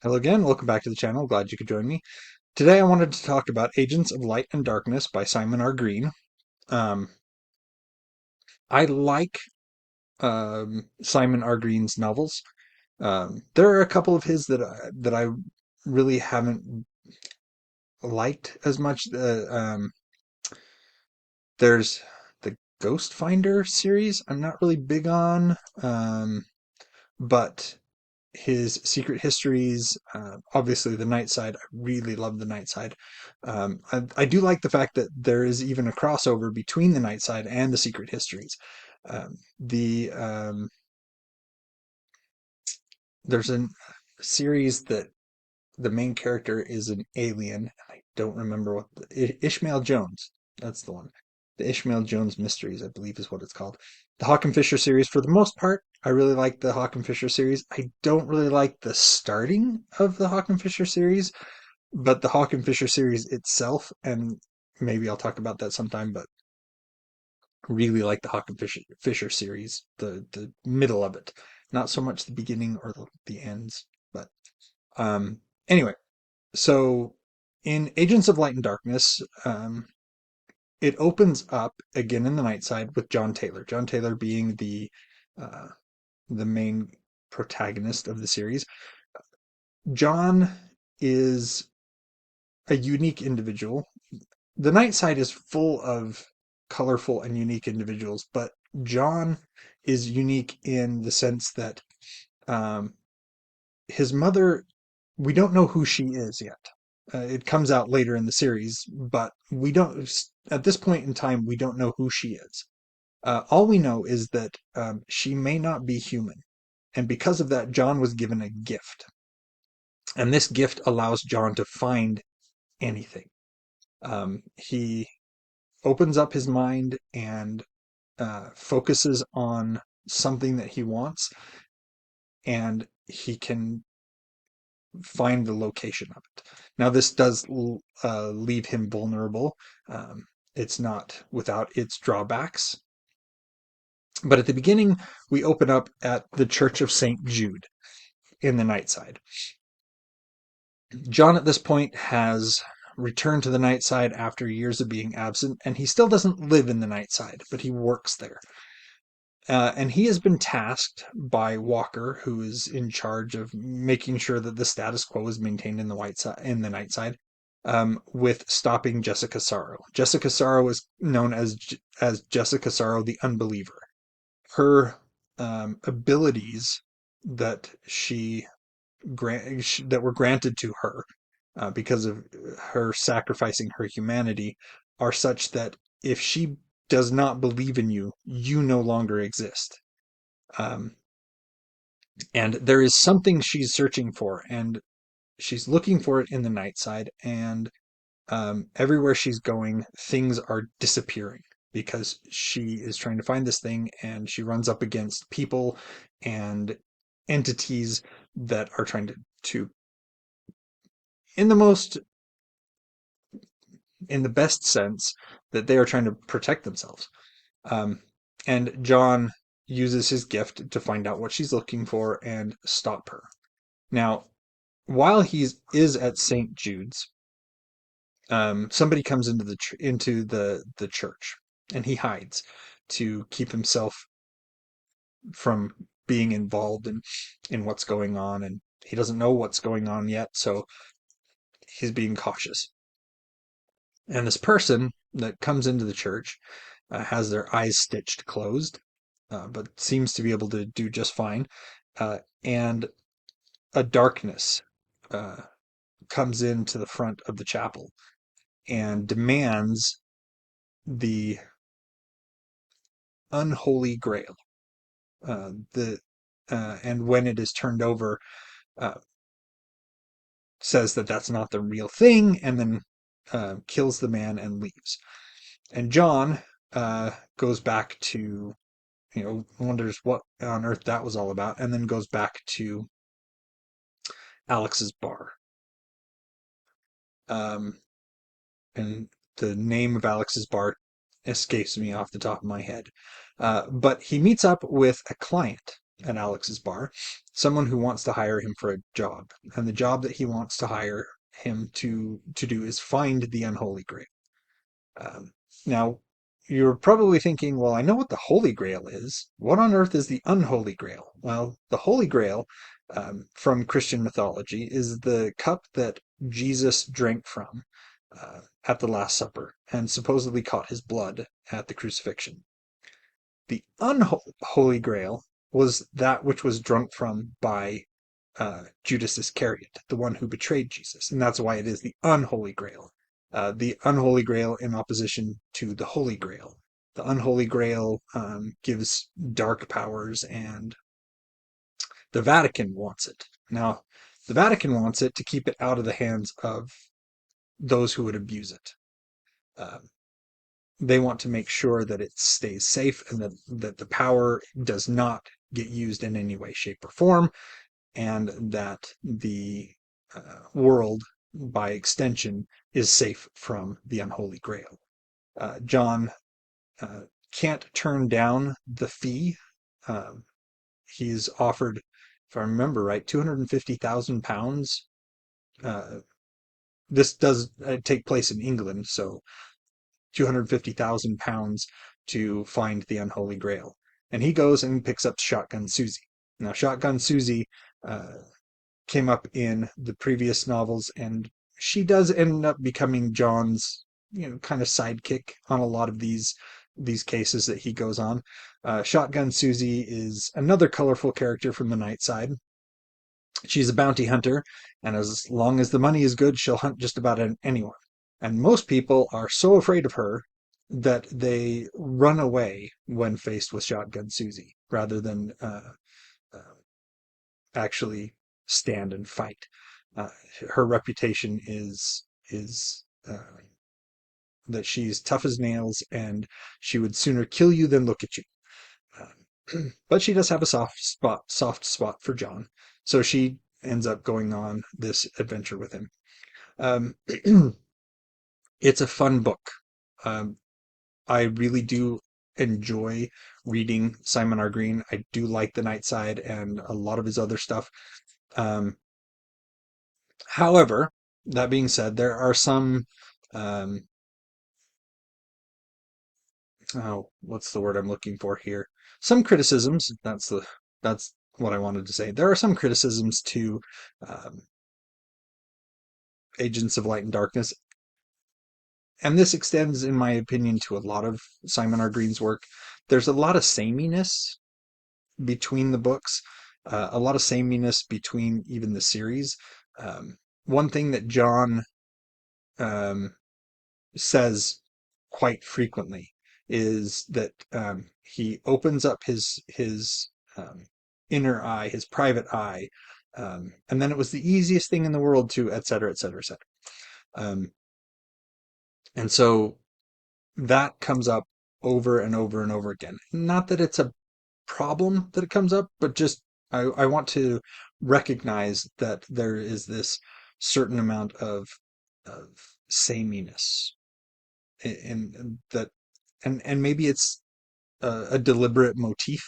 Hello again, welcome back to the channel. Glad you could join me. Today I wanted to talk about Agents of Light and Darkness by Simon R. Green. Um, I like Simon R. Green's novels. There are a couple of his that I really haven't liked as much. There's the Ghost Finder series I'm not really big on, but his Secret Histories, obviously the Night Side. I really love the Night Side. I do like the fact that there is even a crossover between the Night Side and the Secret Histories. The There's a series that the main character is an alien. I don't remember what Ishmael Jones. That's the one. The Ishmael Jones Mysteries, I believe, is what it's called. The Hawk and Fisher series, for the most part, I really like the Hawk and Fisher series. I don't really like the starting of the Hawk and Fisher series, but the Hawk and Fisher series itself, and maybe I'll talk about that sometime, but really like the Hawk and Fisher series, the middle of it, not so much the beginning or the ends, but um, anyway. So in Agents of Light and Darkness, it opens up again in the Night Side with John Taylor. John Taylor being uh, the main protagonist of the series. John is a unique individual. The Night Side is full of colorful and unique individuals, but John is unique in the sense that um, his mother, we don't know who she is yet. It comes out later in the series, but we don't, at this point in time, we don't know who she is. All we know is that she may not be human. And because of that, John was given a gift. And this gift allows John to find anything. He opens up his mind and focuses on something that he wants, and he can find the location of it. Now, this does leave him vulnerable. Um, it's not without its drawbacks. But at the beginning, we open up at the Church of St. Jude in the Night Side. John, at this point, has returned to the Night Side after years of being absent, and he still doesn't live in the Night Side, but he works there. And he has been tasked by Walker, who is in charge of making sure that the status quo is maintained in in the Night Side, with stopping Jessica Sorrow. Jessica Sorrow is known as Jessica Sorrow, the Unbeliever. Her abilities that that were granted to her because of her sacrificing her humanity are such that if she does not believe in you, you no longer exist. Um, and there is something she's searching for, and she's looking for it in the Night Side, and everywhere she's going, things are disappearing because she is trying to find this thing, and she runs up against people and entities that are trying to in the most in the best sense, that they are trying to protect themselves. Um, and John uses his gift to find out what she's looking for and stop her. Now, while is at St. Jude's, somebody comes into the church, and he hides to keep himself from being involved in what's going on, and he doesn't know what's going on yet, so he's being cautious. And this person that comes into the church has their eyes stitched closed, but seems to be able to do just fine. And a darkness uh, comes into the front of the chapel and demands the unholy grail. The And when it is turned over, uh, says that that's not the real thing, and then kills the man and leaves. And John goes back to, wonders what on earth that was all about, and then goes back to Alex's bar. Um, and the name of Alex's bar escapes me off the top of my head. But he meets up with a client at Alex's bar, someone who wants to hire him for a job, and the job that he wants to hire him to do is find the unholy grail. Now, you're probably thinking, well, I know what the Holy Grail is. What on earth is the unholy grail? Well, the Holy Grail, from Christian mythology, is the cup that Jesus drank from at the Last Supper and supposedly caught his blood at the crucifixion. The unholy grail was that which was drunk from by Judas Iscariot, the one who betrayed Jesus. And that's why it is the unholy grail. The unholy grail in opposition to the holy grail. The unholy grail gives dark powers, and the Vatican wants it. Now, the Vatican wants it to keep it out of the hands of those who would abuse it. Um, they want to make sure that it stays safe and that the power does not get used in any way, shape, or form, and that the world, by extension, is safe from the unholy grail. John can't turn down the fee. Um, he's offered, if I remember right, £250,000. This does take place in England, so £250,000 to find the unholy grail. And he goes and picks up Shotgun Susie. Now, Shotgun Susie came up in the previous novels, and she does end up becoming John's, kind of sidekick on a lot of these cases that he goes on. Shotgun Susie is another colorful character from the Night Side. She's a bounty hunter, and as long as the money is good, she'll hunt just about anyone. And most people are so afraid of her that they run away when faced with Shotgun Susie rather than uh, actually stand and fight. Uh, Her reputation is that she's tough as nails, and she would sooner kill you than look at you. But she does have a soft spot for John, so she ends up going on this adventure with him. Um, it's a fun book. Um, I really do enjoy reading Simon R. Green. I do like The Night Side and a lot of his other stuff. Um, However, that being said, there are some, um, oh, what's the word I'm looking for here? Some criticisms. That's what I wanted to say. There are some criticisms to um, Agents of Light and Darkness, and this extends, in my opinion, to a lot of Simon R. Green's work. There's a lot of sameness between the books, a lot of sameness between even the series. One thing that John um, says quite frequently is that he opens up his inner eye, his private eye, and then it was the easiest thing in the world to, et cetera, et cetera, et cetera. And so that comes up over and over and over again. Not that it's a problem that it comes up, but just I want to recognize that there is this certain amount of sameness in that, and maybe it's a deliberate motif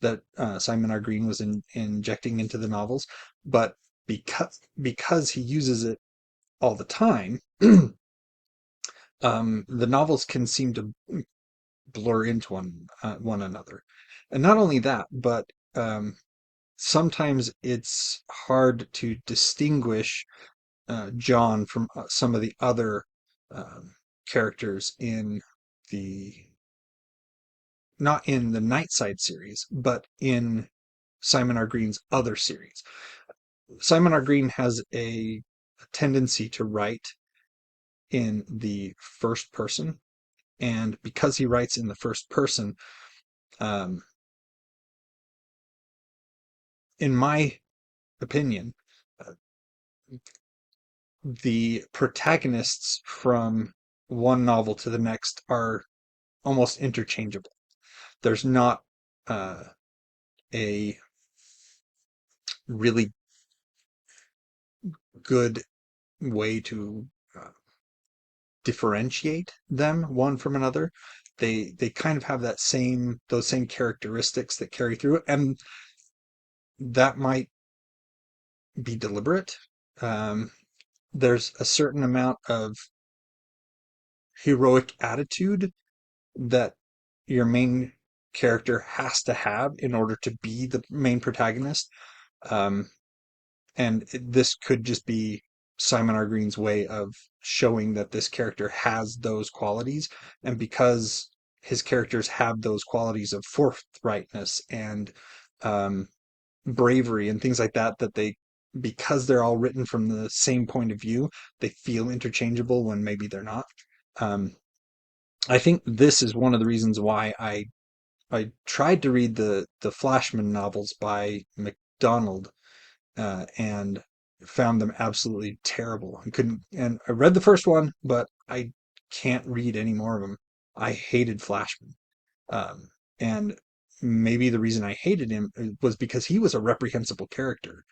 that Simon R. Green was injecting into the novels, but because he uses it all the time, the novels can seem to blur into one another. And not only that, but sometimes it's hard to distinguish John from some of the other um, characters in the not in the Nightside series, but in Simon R. Green's other series. Simon R. Green has a tendency to write in the first person, and because he writes in the first person, um, in my opinion, uh, the protagonists from one novel to the next are almost interchangeable. There's not uh, a really good way to differentiate them one from another. They kind of have those same characteristics that carry through, and that might be deliberate. Um, there's a certain amount of heroic attitude that your main character has to have in order to be the main protagonist. Um, and this could just be Simon R. Green's way of showing that this character has those qualities. And because his characters have those qualities of forthrightness and um, bravery and things like that, that because they're all written from the same point of view, they feel interchangeable when maybe they're not. Um, I think this is one of the reasons why I tried to read the Flashman novels by MacDonald, and found them absolutely terrible. I couldn't, and I read the first one, but I can't read any more of them. I hated Flashman. Um, and maybe the reason I hated him was because he was a reprehensible character.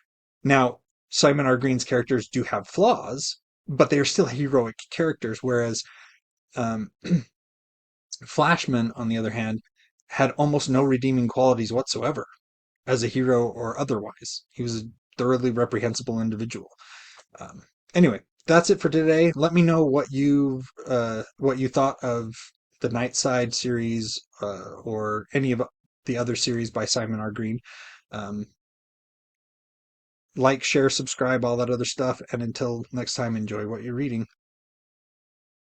Now, Simon R. Green's characters do have flaws, but they are still heroic characters, whereas um, Flashman, on the other hand, had almost no redeeming qualities whatsoever as a hero or otherwise. He was a thoroughly reprehensible individual. Um, anyway, that's it for today. Let me know what you thought of the Nightside series, or any of the other series by Simon R. Green. Um, like, share, subscribe, all that other stuff. And until next time, enjoy what you're reading.